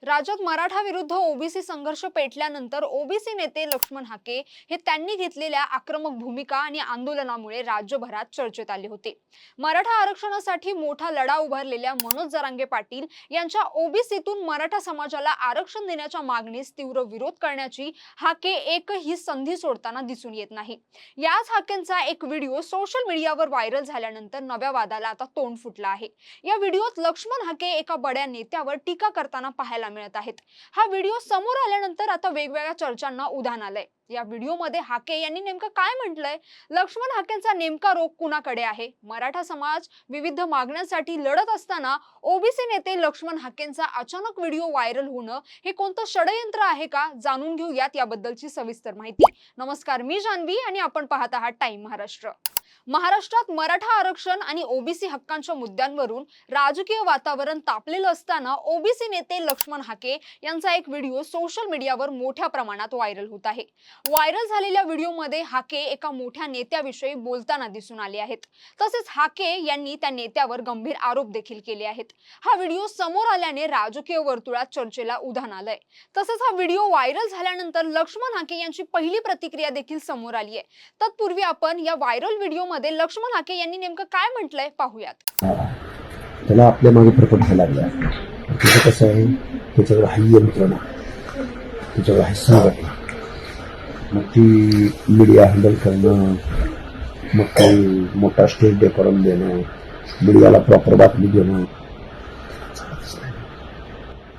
राज्यात मराठा विरुद्ध ओबीसी संघर्ष पेटल्यानंतर ओबीसी नेते लक्ष्मण हाके हे त्यांनी घेतलेल्या आक्रमक भूमिका आणि आंदोलनामुळे राज्यभरात चर्चेत आले होते। मराठा आरक्षणासाठी मोठा लढा उभारलेल्या मनोज जरांगे पाटील यांच्या ओबीसीतून मराठा समाजाला आरक्षण देण्याच्या मागणीस तीव्र विरोध करण्याची हाके एकही संधी सोडताना दिसून येत नाही। याच हाकेंचा एक व्हिडिओ सोशल मीडियावर व्हायरल झाल्यानंतर नव्या वादाला आता तोंड फुटलं आहे। या व्हिडिओत लक्ष्मण हाके एका बड्या नेत्यावर टीका करताना पाहायला मिळत आहेत। हा व्हिडिओ समोर आल्यानंतर आता वेगवेगळ्या चर्चांना उधाण आलंय। या व्हिडिओमध्ये हाके यांनी नेमकं काय म्हटलंय? लक्ष्मण हाकेंचा नेमका रोग कुणाकडे आहे? मराठा समाज विविध मागण्यांसाठी लढत असताना ओबीसी नेते लक्ष्मण हाकेंचा अचानक व्हिडिओ व्हायरल होणं हे कोणतं षडयंत्र आहे का? जाणून घेऊयात याबद्दलची सविस्तर माहिती। नमस्कार, मी जान्हवी आणि आपण पाहत आहात टाइम महाराष्ट्र। महाराष्ट्रात मराठा आरक्षण आणि ओबीसी हक्कांच्या मुद्द्यांवरून राजकीय वातावरण तापलेलं असताना ओबीसी नेते लक्ष्मण हाके यांचा एक व्हिडिओ सोशल मीडियावर मोठ्या प्रमाणात व्हायरल होत आहे। व्हायरल झालेल्या व्हिडिओमध्ये हाके एका मोठ्या नेत्याविषयी बोलताना दिसून आले आहेत। तसेच हाके यांनी त्या नेत्यावर गंभीर आरोप देखील केले आहेत। हा व्हिडिओ समोर आल्याने राजकीय वर्तुळात चर्चेला उधाण आलंय। तसंच हा व्हिडिओ व्हायरल झाल्यानंतर लक्ष्मण हाके यांची पहिली प्रतिक्रिया देखील समोर आली आहे। तत्पूर्वी आपण या व्हायरल व्हिडिओ मध्ये लक्ष्मण हाके यांनी नेमकं काय म्हटलंय पाहूयात। त्याला आपल्या मागे प्रकट लागला। त्याचं कसं आहे, त्याच्यावर हाई यंत्रणा, त्याच्यावर हाई संघटना, मग ती मीडिया हँडल करणं, मग काही मोठा स्टेज डेकोरम देणं, मीडियाला प्रॉपर बातमी देणं,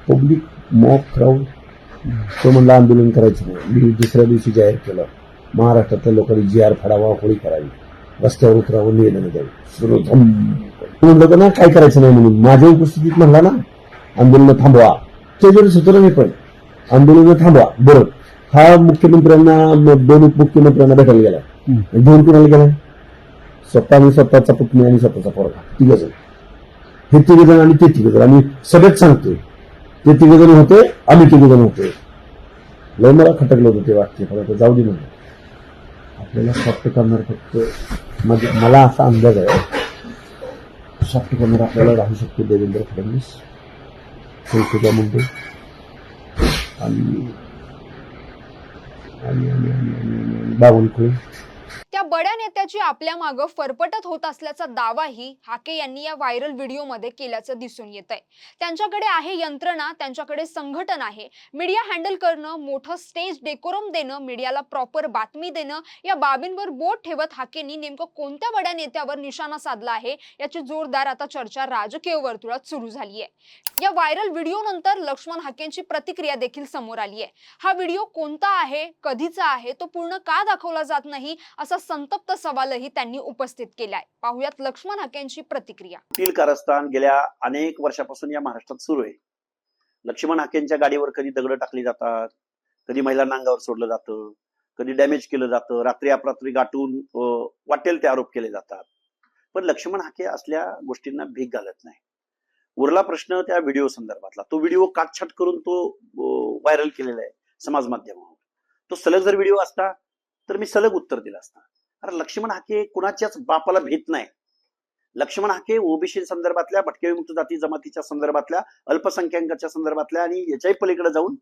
पब्लिक मॉक क्राऊड। तो म्हणला आंदोलन करायचं नाही। मी दुसऱ्या दिवशी जाहीर केलं, महाराष्ट्रातल्या लोकांनी GR फाडावा, होळी करावी, रस्त्यावर उतरावं, निवेदन द्यावी। म्हणलं ना काय करायचं नाही म्हणून माझ्या उपस्थितीत म्हणला ना आंदोलन थांबवा। त्याच्यावर सुचलं नाही, पण आंदोलन थांबवा। बरोबर, हा मुख्यमंत्र्यांना, दोन उपमुख्यमंत्र्यांना भेटायला गेला, घेऊन कुणाला गेला? स्वतः आणि स्वतःचा पुतणी आणि स्वतःचा पोरगा, तिघजण। हे तिघजण आणि ते तिघजण, आणि सगळ्यात सांगतोय ते तिघजण होते, आम्ही तिघजण होते। लय मला खटकलं होतं ते वाक्य, पण जाऊ दे म्हणलं, आपल्याला सॉफ्ट करणार फक्त मला असा अंदाज आहे, सॉफ्ट करणार आपल्याला राहू शकतो देवेंद्र फडणवीस, संसदा मुंडे आणि बावनकुळे। त्या बड्या नेत्याची आपल्या मागे फरफटत होत असल्याचा दावाही हाके यांनी या व्हायरल व्हिडिओमध्ये केल्याचं दिसून येत आहे। त्यांच्याकडे आहे यंत्रणा, त्यांच्याकडे संघटन आहे, मीडिया हँडल करणं, मोठं स्टेज डेकोरम देणं, मीडियाला प्रॉपर बातमी देणं, या बाबींवर बोट ठेवत हाकेंनी नेमकं कोणत्या बड्या नेत्यावर निशाणा साधला आहे याची जोरदार आता चर्चा राजकीय वर्तुळात सुरू झाली आहे। या व्हायरल व्हिडिओ नंतर लक्ष्मण हाकेंची प्रतिक्रिया देखील समोर आली आहे। हा व्हिडिओ कोणता आहे, कधीचा आहे, तो पूर्ण का दाखवला जात नाही असा संतप्त सवालही त्यांनी उपस्थित केलाय। पाहूयात लक्ष्मण हाकेंची प्रतिक्रिया। कुटील कारस्थान गेल्या अनेक वर्षापासून या महाराष्ट्रात सुरू आहे। लक्ष्मण हाकेंच्या गाडीवर कधी दगड टाकली जातात, कधी महिलांना अंगावर सोडलं जातं, कधी डॅमेज केलं जातं, रात्री अपरात्री गाठून वाटेल ते आरोप केले जातात। पण लक्ष्मण हाके असल्या गोष्टींना भीक घालत नाही। उरला प्रश्न त्या व्हिडिओ संदर्भातला, तो व्हिडिओ काटछाट करून तो व्हायरल केलेला आहे समाज माध्यमावर। तो सलग जर व्हिडिओ असता तर मी सलग उत्तर दिलं असतं। अरे लक्ष्मण हाके कुणाच्याच बापाला भीत नाही। लक्ष्मण हाके ओबीसी संदर्भातल्या, भटके विमुक्त जाती जमातीच्या संदर्भातल्या, अल्पसंख्याकांच्या संदर्भातल्या आणि याच्याही पलीकडे जाऊन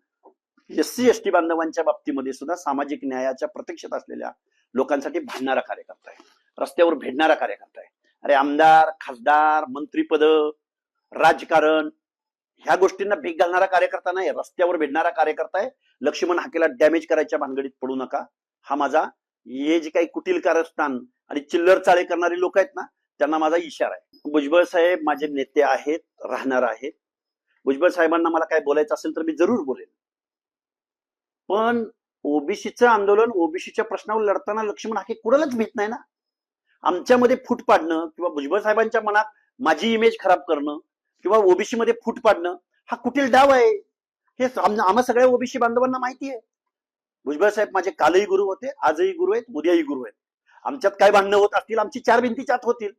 SC ST बांधवांच्या बाबतीमध्ये सुद्धा सामाजिक न्यायाच्या प्रतीक्षेत असलेल्या लोकांसाठी भांडणारा कार्यकर्ता आहे, रस्त्यावर भेटणारा कार्यकर्ता आहे। अरे आमदार, खासदार, मंत्रीपद, राजकारण ह्या गोष्टींना भीक घालणारा कार्यकर्ता नाही, रस्त्यावर भेटणारा कार्यकर्ता आहे। लक्ष्मण हाकेला डॅमेज करायच्या भानगडीत पडू नका, हा माझा, हे जे काही कुटील कारस्थान आणि चिल्लर चाळे करणारे लोक आहेत ना, त्यांना माझा इशारा आहे। भुजबळ साहेब माझे नेते आहेत, राहणार आहेत। भुजबळ साहेबांना मला काय बोलायचं असेल तर मी जरूर बोलेन, पण ओबीसीचं आंदोलन, ओबीसीच्या प्रश्नावर लढताना लक्ष्मण हाके कुणालाच भीत नाही ना। आमच्यामध्ये फूट पाडणं किंवा भुजबळ साहेबांच्या मनात माझी इमेज खराब करणं किंवा ओबीसी मध्ये फूट पाडणं हा कुटील डाव आहे, हे आम्हा सगळ्या ओबीसी बांधवांना माहिती आहे। भुजबळ साहेब माझे कालही गुरु होते, आजही गुरु आहेत, उद्याही गुरु आहेत। आमच्यात काय भांडणं होत असतील, आमची चार भिंतीच्या आत होतील।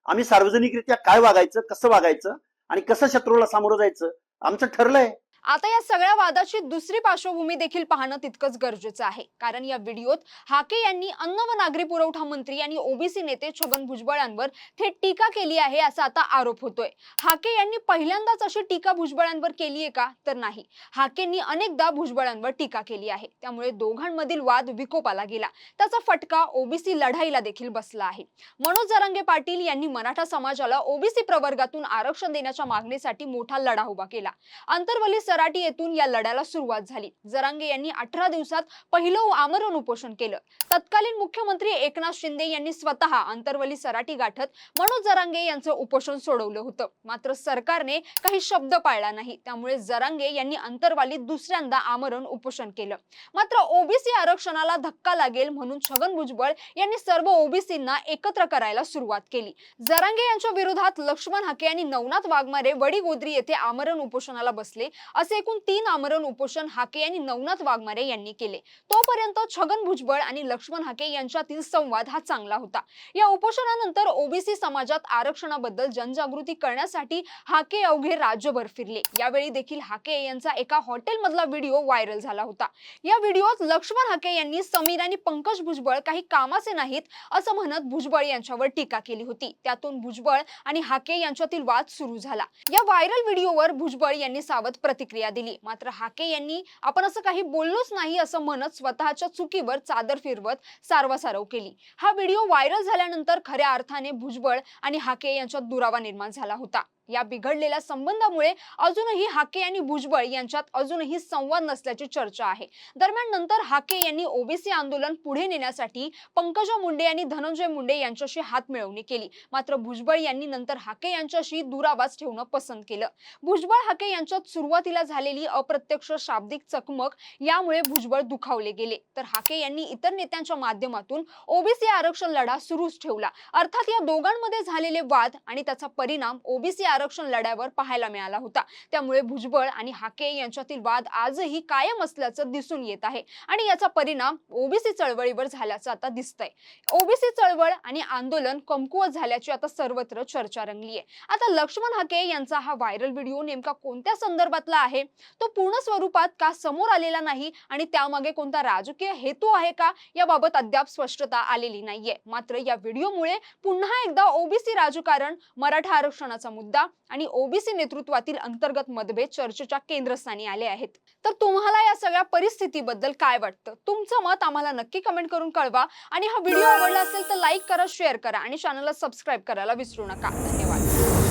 आम्ही सार्वजनिकरित्या काय वागायचं, कसं वागायचं आणि कसं शत्रूला सामोरं जायचं आमचं ठरलंय। आता या सगळ्या वादाची दुसरी पार्श्वभूमी देखील पाहणं तितकंच गरजेचं आहे, कारण या व्हिडिओत हाके यांनी अन्न व नागरी पुरवठा मंत्री आणि ओबीसी नेते छगन भुजबळ यांवर थेट टीका केली आहे असा आता आरोप होतोय. हाके यांनी पहिल्यांदाच अशी टीका भुजबळांवर केली आहे का? तर नाही. हाकेंनी अनेकदा भुजबळांवर टीका केली आहे. त्यामुळे दोघांमधील वाद विकोपाला गेला. त्याचा फटका ओबीसी लढाईला देखील बसला आहे. मनोज जरांगे पाटील यांनी मराठा समाजाला ओबीसी प्रवर्गातून आरक्षण देण्याच्या मागणीसाठी मोठा लढा उभा केला. अंतरवली सराटी येथून या लढ्याला सुरुवात झाली. जरांगे यांनी 18 दिवसात पहिलं आमरण उपोषण केलं. तत्कालीन मुख्यमंत्री एकनाथ शिंदे यांनी स्वतः अंतरवली सराटी गाठत मनोज जरांगे यांचं उपोषण सोडवलं होतं. मात्र सरकारने काही शब्द पाळला नाही. त्यामुळे जरांगे यांनी अंतरवालीत दुसऱ्यांदा आमरण उपोषण केलं. मात्र ओबीसी आरक्षणाला धक्का लागेल म्हणून छगन भुजबळ यांनी सर्व ओबीसींना एकत्र करायला सुरुवात केली. जरांगे यांच्या विरोधात लक्ष्मण हाके आणि नवनाथ वाघमारे वडीगोद्री येथे आमरण उपोषणाला बसले. असे एकूण 3 आमरण उपोषण हाके आणि नवनाथ वाघमारे यांनी केले. तोपर्यंत छगन भुजबळ आणि लक्ष्मण हाके यांच्यातील संवाद हा चांगला होता. या उपोषणानंतर ओबीसी समाजात आरक्षणाबद्दल जनजागृती करण्यासाठी हाके अवघे राज्यभर फिरले. यावेळी देखील हाके यांचा एका हॉटेलमधला व्हिडिओ व्हायरल झाला होता. या व्हिडिओत लक्ष्मण हाके यांनी समीर आणि पंकज भुजबळ काही कामाचे नाहीत असं म्हणत भुजबळ यांच्यावर टीका केली होती. त्यातून भुजबळ आणि हाके यांच्यातील वाद सुरू झाला. या व्हायरल व्हिडिओवर भुजबळ यांनी सावध प्रतिक्रिया दिली. मात्र हाके यांनी आपण असं काही बोललोच नाही असं म्हणत स्वतःच्या चुकीवर चादर फिरवत सारवासारव केली. हा व्हिडिओ व्हायरल झाल्यानंतर खऱ्या अर्थाने भुजबळ आणि हाके यांच्यात दुरावा निर्माण झाला होता. या बिघडलेल्या संबंधामुळे अजूनही हाके आणि भुजबळ यांच्यात अजूनही संवाद नसल्याची चर्चा आहे. दरम्यान नंतर हाके यांनी ओबीसी आंदोलन पुढे नेण्यासाठी पंकजा मुंडे आणि धनंजय मुंडे यांच्याशी हातमिळवणी केली. मात्र भुजबळ यांनी नंतर हाके यांच्याशी दुरावास ठेवणं पसंत केलं. भुजबळ हाके यांच्यात सुरुवातीला झालेली अप्रत्यक्ष शाब्दिक चकमक यामुळे भुजबळ दुखावले गेले. तर हाके यांनी इतर नेत्यांच्या माध्यमातून ओबीसी आरक्षण लढा सुरूच ठेवला. अर्थात या दोघांमध्ये झालेले वाद आणि त्याचा परिणाम ओबीसी आरक्षण लढ्यावर पाहायला मिळाला होता. त्यामुळे भुजबळ आणि हाके यांच्यातील वाद आजही कायम असल्याचं दिसून येत आहे आणि याचा परिणाम ओबीसी चळवळीवर झाल्याचं आता दिसतंय. ओबीसी चळवळ आणि आंदोलन कमकुवत झाल्याची आता सर्वत्र चर्चा रंगली आहे. आता लक्ष्मण हाके यांचा हा व्हायरल व्हिडिओ नेमका कोणत्या संदर्भातला आहे तो पूर्ण स्वरूपात का समोर आलेला नाही आणि त्यामागे कोणता राजकीय हेतू आहे का याबाबत अद्याप स्पष्टता आलेली नाहीये. मात्र या व्हिडिओमुळे पुन्हा एकदा ओबीसी राजकारण, मराठा आरक्षणाचा मुद्दा आणि ओबीसी नेतृत्वातील अंतर्गत मतभेद चर्चेच्या केंद्रस्थानी आले आहेत. तर तुम्हाला या सगळ्या परिस्थितीबद्दल काय वाटतं? तुमचं मत आम्हाला नक्की कमेंट करून कळवा आणि हा व्हिडिओ आवडला असेल तर लाईक करा, शेअर करा आणि चॅनलला सबस्क्राईब करायला विसरू नका. धन्यवाद.